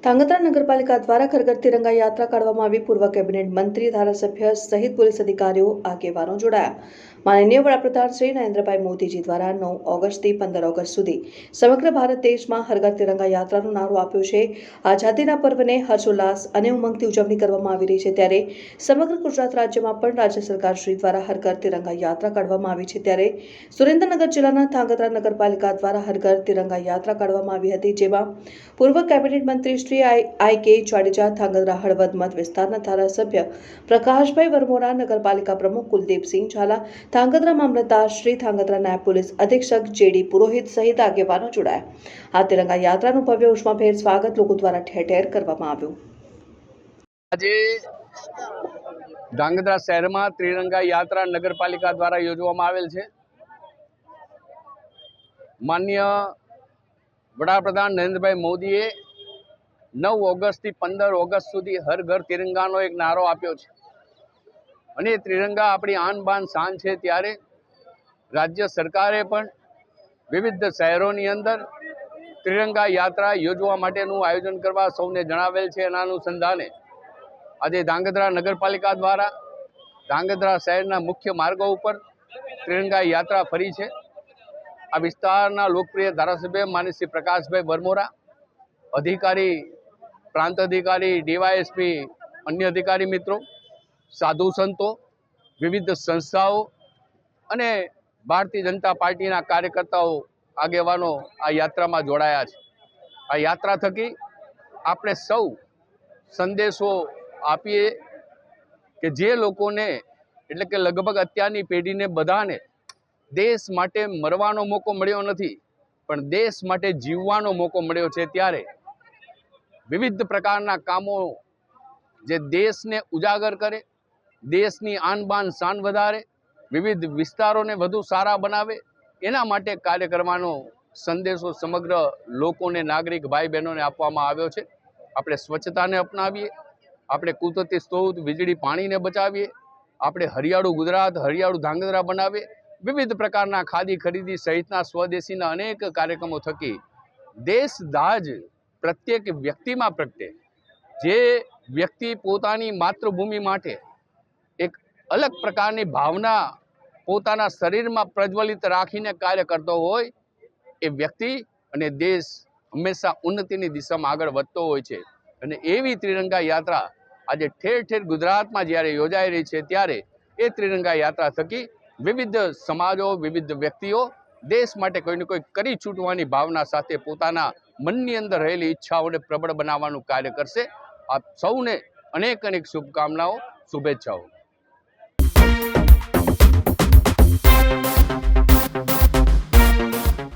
ધાંગધ્રા નગરપાલિકા દ્વારા ઘર ઘર તિરંગા યાત્રા કાઢવામાં આવી। પૂર્વ કેબિનેટ મંત્રી, ધારાસભ્ય સહિત પોલીસ અધિકારીઓ આગેવાનો જોડાયા। માનનીય વડાપ્રધાન શ્રી નરેન્દ્રભાઈ મોદીજી દ્વારા 9 ઓગસ્ટથી 15 ઓગસ્ટ સુધી સમગ્ર ભારત દેશમાં હર ઘર તિરંગા યાત્રાનો નારો આપ્યો છે। આઝાદીના પર્વને હર્ષોલ્લાસ અને ઉમંગથી ઉજવણી કરવામાં આવી રહી છે, ત્યારે સમગ્ર ગુજરાત રાજ્યમાં પણ રાજ્ય સરકાર શ્રી દ્વારા હર ઘર તિરંગા યાત્રા કાઢવામાં આવી છે। ત્યારે સુરેન્દ્રનગર જિલ્લાના ધાંગધ્રા નગરપાલિકા દ્વારા હર ઘર તિરંગા યાત્રા કાઢવામાં આવી હતી, જેમાં પૂર્વ કેબિનેટ મંત્રી શ્રી I.K. જાડેજા, ધાંગધ્રા હળવદ મત વિસ્તારના ધારાસભ્ય પ્રકાશભાઈ વરમોરા, નગરપાલિકા પ્રમુખ કુલદીપસિંહ ઝાલા, ધાંગધ્રા મામલતદાર શ્રી, ધાંગધ્રા નાયબ પોલીસ અધિક્ષક J.D. પુરોહિત સહિત આગેવાનો જોડાયા। આ તિરંગા યાત્રાનું ભવ્ય ઉષ્માભેર સ્વાગત લોકો દ્વારા ઠેર ઠેર કરવામાં આવ્યું। આજે ધાંગધ્રા શહેરમાં ત્રિરંગા યાત્રા નગરપાલિકા દ્વારા યોજવામાં આવેલ છે। માનનીય વડાપ્રધાન નરેન્દ્રભાઈ મોદીએ 9 ઓગસ્ટથી 15 ઓગસ્ટ સુધી હર ઘર તિરંગાનો એક નારો આપ્યો છે અને ત્રિરંગા આપણી આન બાન શાન છે। ત્યારે રાજ્ય સરકારે પણ વિવિધ શહેરોની અંદર ત્રિરંગા યાત્રા યોજવા માટેનું આયોજન કરવા સૌને જણાવેલ છે। એના અનુસંધાને આજે ધાંગધ્રા નગરપાલિકા દ્વારા ધાંગધ્રા શહેરના મુખ્ય માર્ગો ઉપર ત્રિરંગા યાત્રા ફરી છે। આ વિસ્તારના લોકપ્રિય ધારાસભ્ય માનનીય શ્રી પ્રકાશભાઈ વરમોરા, અધિકારી, પ્રાંત અધિકારી, DYSP, અન્ય અધિકારી મિત્રો, સાધુ સંતો, વિવિધ સંસ્થાઓ અને ભારતીય જનતા પાર્ટીના કાર્યકર્તાઓ, આગેવાનો આ યાત્રામાં જોડાયા છે। આ યાત્રા થકી આપણે સૌ સંદેશો આપીએ કે જે લોકોને, એટલે કે લગભગ અત્યારની પેઢીને બધાને દેશ માટે મરવાનો મોકો મળ્યો નથી, પણ દેશ માટે જીવવાનો મોકો મળ્યો છે। ત્યારે વિવિધ પ્રકારના કામો જે દેશને ઉજાગર કરે, દેશની આન બાન શાન વધારે, વિવિધ વિસ્તારોને વધુ સારા બનાવે, એના માટે કાર્ય કરવાનો સંદેશો સમગ્ર લોકોને, નાગરિક ભાઈ બહેનોને આપવામાં આવ્યો છે। આપણે સ્વચ્છતાને અપનાવીએ, આપણે કુદરતી સ્ત્રોત વીજળી પાણીને બચાવીએ, આપણે હરિયાળું ગુજરાત, હરિયાળું ધાંગધ્રા બનાવીએ। વિવિધ પ્રકારના ખાદી ખરીદી સહિતના સ્વદેશીના અનેક કાર્યક્રમો થકી દેશ દાજ પ્રત્યેક વ્યક્તિમાં પ્રગટે। જે વ્યક્તિ પોતાની માતૃભૂમિ માટે એક અલગ પ્રકારની ભાવના પોતાના શરીરમાં પ્રજ્વલિત રાખીને કાર્ય કરતો હોય, એ વ્યક્તિ અને દેશ હંમેશા ઉન્નતિની દિશામાં આગળ વધતો હોય છે। અને એવી ત્રિરંગા યાત્રા આજે ઠેર ઠેર ગુજરાતમાં જ્યારે યોજાઈ રહી છે, ત્યારે એ ત્રિરંગા યાત્રા થકી વિવિધ સમાજો, વિવિધ વ્યક્તિઓ દેશ માટે કોઈને કોઈ કરી છૂટવાની ભાવના સાથે પોતાના મનની અંદર રહેલી ઈચ્છાઓને પ્રબળ બનાવવાનું કાર્ય કરશે। આપ સૌને અનેક અનેક શુભકામનાઓ, શુભેચ્છાઓ।